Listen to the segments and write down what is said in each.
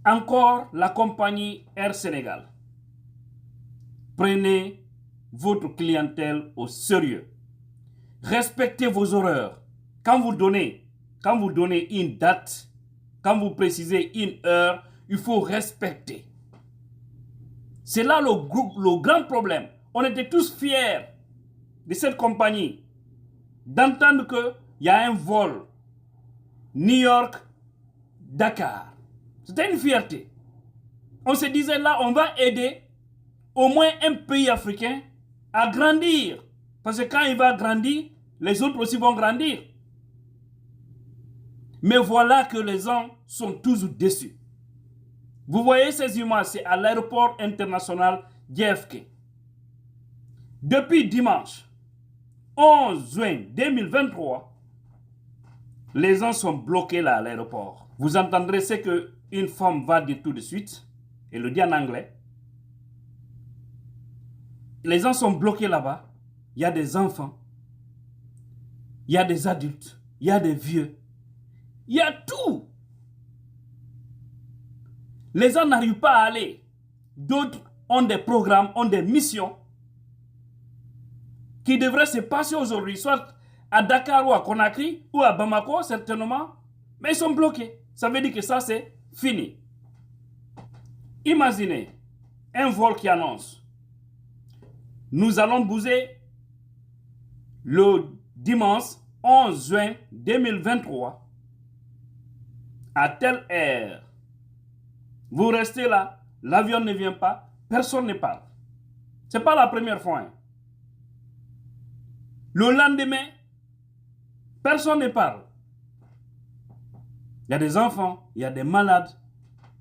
Encore la compagnie Air Sénégal. Prenez votre clientèle au sérieux. Respectez vos horaires. Quand vous donnez une date, quand vous précisez une heure, il faut respecter. C'est là le grand problème. On était tous fiers de cette compagnie, d'entendre qu'il y a un vol New York-Dakar. C'était une fierté. On se disait là, on va aider au moins un pays africain à grandir. Parce que quand il va grandir, les autres aussi vont grandir. Mais voilà que les gens sont toujours déçus. Vous voyez ces images, c'est à l'aéroport international JFK. Depuis dimanche 11 juin 2023, les gens sont bloqués là à l'aéroport. Vous entendrez ce qu'une femme va dire tout de suite. Elle le dit en anglais. Les gens sont bloqués là-bas. Il y a des enfants. Il y a des adultes. Il y a des vieux. Il y a tout. Les gens n'arrivent pas à aller. D'autres ont des programmes, ont des missions qui devraient se passer aujourd'hui, soit à Dakar ou à Conakry ou à Bamako, certainement. Mais ils sont bloqués. Ça veut dire que ça, c'est fini. Imaginez un vol qui annonce: nous allons bouger le dimanche 11 juin 2023 à telle heure. Vous restez là, l'avion ne vient pas, personne ne parle. Ce n'est pas la première fois. Le lendemain, personne ne parle. Il y a des enfants, il y a des malades,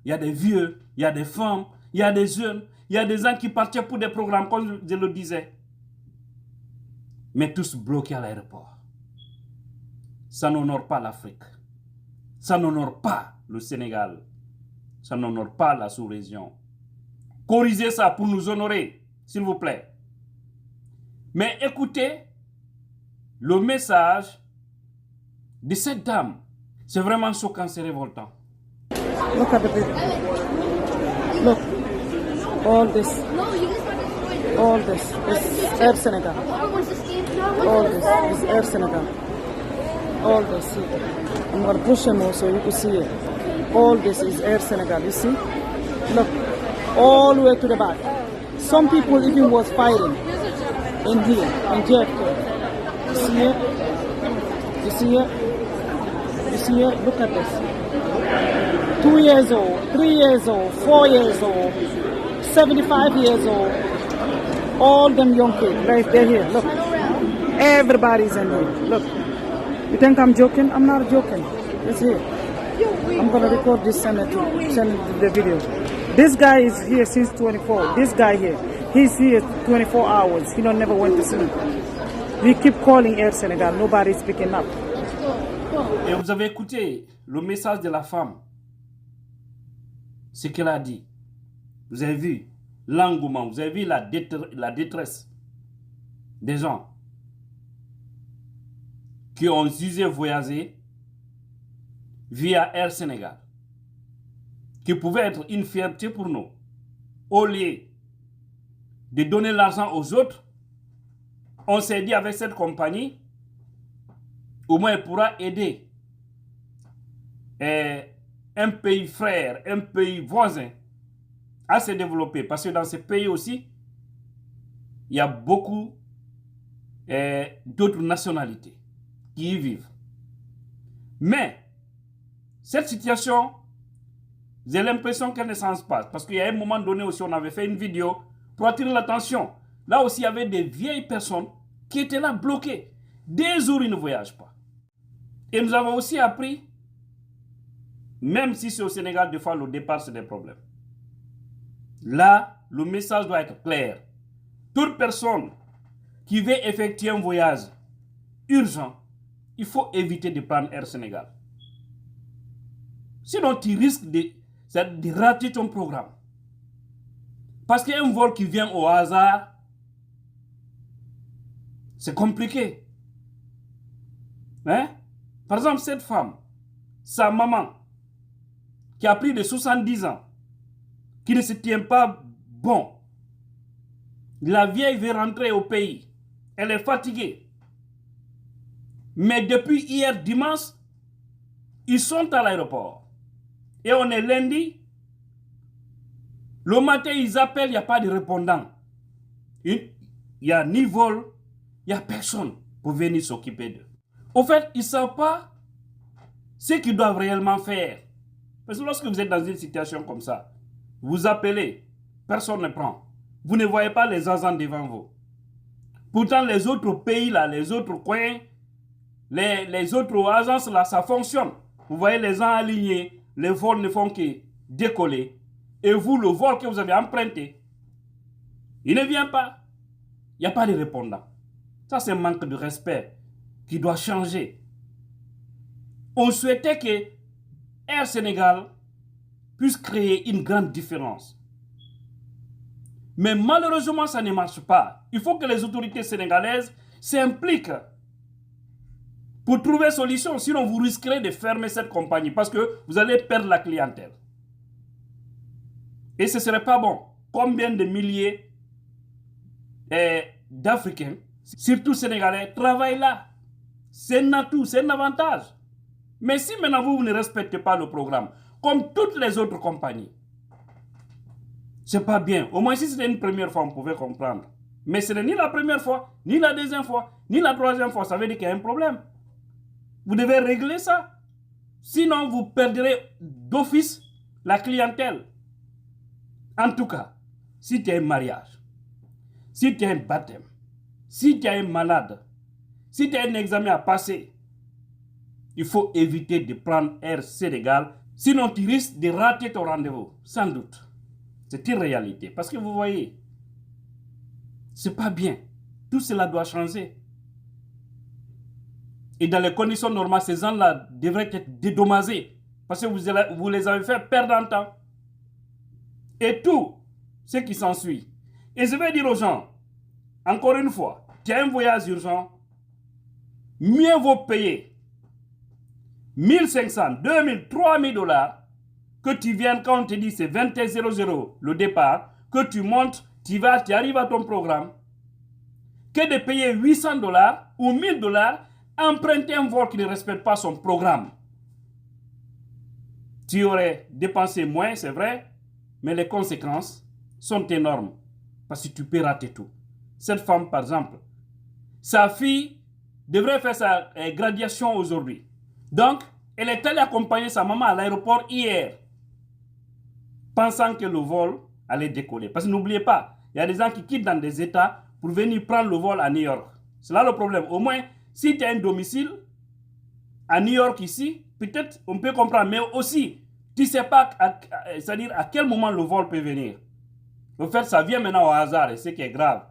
il y a des vieux, il y a des femmes, il y a des jeunes, il y a des gens qui partaient pour des programmes, comme je le disais. Mais tous bloqués à l'aéroport. Ça n'honore pas l'Afrique. Ça n'honore pas le Sénégal. Ça n'honore pas la sous-région. Corrigez ça pour nous honorer, s'il vous plaît. Mais écoutez le message de cette dame. C'est vraiment choquant, c'est révoltant. Look at the video. Look. All this is Air Senegal. All this is Air Senegal. All this. See. I'm going to push him also, you can see it. All this is Air Senegal, you see? Look, all the way to the back. Some people even was fighting in here, in JFK. You see it? You see it? You see it? Look at this. 2 years old, 3 years old, 4 years old, 75 years old. All them young kids, right, they're here. Look, everybody's in here. Look, you think I'm joking? I'm not joking. It's here. I'm gonna record this, send the video. This guy is here since 24. This guy here, he's here 24 hours. He never went to sleep. We keep calling Air Senegal. Nobody's picking up. Et vous avez écouté le message de la femme. Ce qu'elle a dit. Vous avez vu l'engouement, vous avez vu la détresse des gens qui ont osé voyager via Air Sénégal, qui pouvait être une fierté pour nous. Au lieu de donner l'argent aux autres, on s'est dit avec cette compagnie, au moins elle pourra aider un pays frère, un pays voisin à se développer. Parce que dans ces pays aussi, il y a beaucoup d'autres nationalités qui y vivent. Mais cette situation, j'ai l'impression qu'elle ne s'en passe. Parce qu'il y a un moment donné aussi, on avait fait une vidéo pour attirer l'attention. Là aussi, il y avait des vieilles personnes qui étaient là bloquées. Des jours, ils ne voyagent pas. Et nous avons aussi appris, même si c'est au Sénégal, des fois, le départ, c'est des problèmes. Là, le message doit être clair. Toute personne qui veut effectuer un voyage urgent, il faut éviter de prendre Air Sénégal. Sinon, tu risques de rater ton programme. Parce qu'il y a un vol qui vient au hasard, c'est compliqué. Hein? Par exemple, cette femme, sa maman, qui a plus de 70 ans, qui ne se tient pas bon. La vieille veut rentrer au pays. Elle est fatiguée. Mais depuis hier dimanche, ils sont à l'aéroport. Et on est lundi. Le matin, ils appellent, il n'y a pas de répondant. Il n'y a ni vol, il n'y a personne pour venir s'occuper d'eux. Au fait, ils ne savent pas ce qu'ils doivent réellement faire. Parce que lorsque vous êtes dans une situation comme ça, vous appelez, personne ne prend. Vous ne voyez pas les agents devant vous. Pourtant, les autres pays, là, les autres coins, les autres agences, là, ça fonctionne. Vous voyez les gens alignés, les vols ne font que décoller. Et vous, le vol que vous avez emprunté, il ne vient pas. Il n'y a pas de répondant. Ça, c'est un manque de respect qui doit changer. On souhaitait que Air Sénégal puisse créer une grande différence. Mais malheureusement, ça ne marche pas. Il faut que les autorités sénégalaises s'impliquent pour trouver une solution. Sinon, vous risquerez de fermer cette compagnie parce que vous allez perdre la clientèle. Et ce ne serait pas bon. Combien de milliers d'Africains, surtout Sénégalais, travaillent là? C'est un atout, c'est un avantage. Mais si maintenant vous ne respectez pas le programme, comme toutes les autres compagnies, c'est pas bien. Au moins si c'était une première fois, on pouvait comprendre. Mais ce n'est ni la première fois, ni la deuxième fois, ni la troisième fois. Ça veut dire qu'il y a un problème. Vous devez régler ça. Sinon, vous perdrez d'office la clientèle. En tout cas, si tu as un mariage, si tu as un baptême, si tu as un malade, si tu as un examen à passer, il faut éviter de prendre Air Sénégal. Sinon, tu risques de rater ton rendez-vous, sans doute. C'est une réalité. Parce que vous voyez, c'est pas bien. Tout cela doit changer. Et dans les conditions normales, ces gens-là devraient être dédommagés. Parce que vous les avez fait perdre en temps. Et tout ce qui s'ensuit. Et je vais dire aux gens, encore une fois, tu as un voyage urgent, mieux vaut payer 1500, 2000, 3000 dollars que tu viennes quand on te dit c'est 21:00 le départ, que tu montes, tu arrives à ton programme, que de payer 800 dollars ou 1000 dollars, emprunter un vol qui ne respecte pas son programme. Tu aurais dépensé moins, c'est vrai, mais les conséquences sont énormes parce que tu peux rater tout. Cette femme, par exemple, sa fille devrait faire sa graduation aujourd'hui. Donc, elle est allée accompagner sa maman à l'aéroport hier, pensant que le vol allait décoller. Parce que n'oubliez pas, il y a des gens qui quittent dans des États pour venir prendre le vol à New York. C'est là le problème. Au moins, si tu as un domicile à New York ici, peut-être on peut comprendre, mais aussi, tu ne sais pas c'est-à-dire à quel moment le vol peut venir. En fait, ça vient maintenant au hasard et c'est ce qui est grave.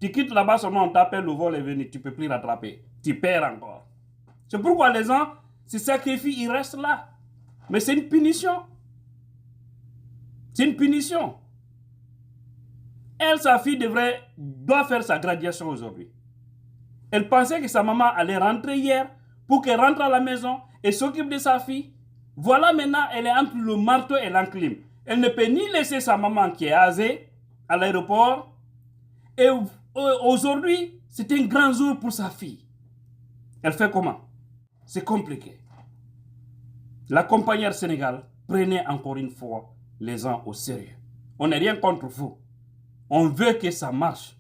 Tu quittes là-bas seulement, on t'appelle, le vol est venu, tu ne peux plus rattraper. Tu perds encore. C'est pourquoi les gens se sacrifient, ils restent là. Mais c'est une punition. C'est une punition. Elle, sa fille, doit faire sa graduation aujourd'hui. Elle pensait que sa maman allait rentrer hier pour qu'elle rentre à la maison et s'occupe de sa fille. Voilà maintenant, elle est entre le marteau et l'enclume. Elle ne peut ni laisser sa maman qui est âgée à l'aéroport. Et aujourd'hui, c'est un grand jour pour sa fille. Elle fait comment? C'est compliqué. La compagnie Air Sénégal, prenez encore une fois les gens au sérieux. On n'est rien contre vous. On veut que ça marche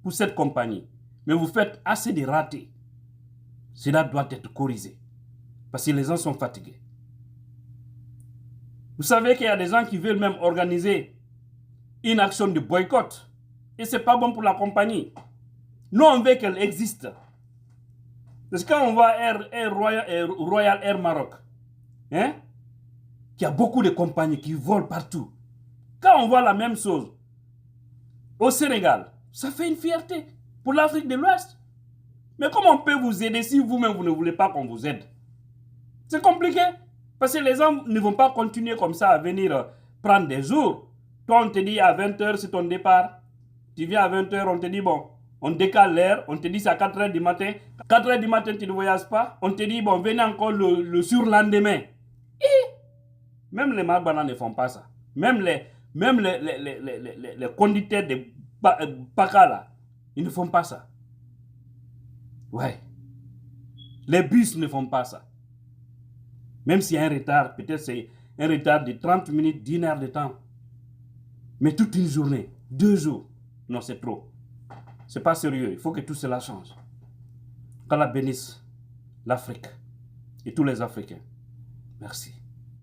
pour cette compagnie. Mais vous faites assez de ratés. Cela doit être corrigé. Parce que les gens sont fatigués. Vous savez qu'il y a des gens qui veulent même organiser une action de boycott. Et ce n'est pas bon pour la compagnie. Nous, on veut qu'elle existe. Parce que quand on voit Royal Air Maroc, hein, qu'il y a beaucoup de compagnies qui volent partout. Quand on voit la même chose au Sénégal, ça fait une fierté pour l'Afrique de l'Ouest. Mais comment on peut vous aider si vous-même vous ne voulez pas qu'on vous aide? C'est compliqué. Parce que les gens ne vont pas continuer comme ça à venir prendre des jours. Toi, on te dit à 20h, c'est ton départ. Tu viens à 20h, on te dit, bon, on décale l'heure. On te dit c'est à 4h du matin. 4h du matin, tu ne voyages pas. On te dit, bon, venez encore le surlendemain. Même les Marbana ne font pas ça. Même les conducteurs de Paca là, ils ne font pas ça. Ouais. Les bus ne font pas ça. Même s'il y a un retard, peut-être c'est un retard de 30 minutes, d'1 heure de temps. Mais toute une journée, 2 jours, non, c'est trop. C'est pas sérieux. Il faut que tout cela change. Qu'Allah bénisse l'Afrique et tous les Africains. Merci.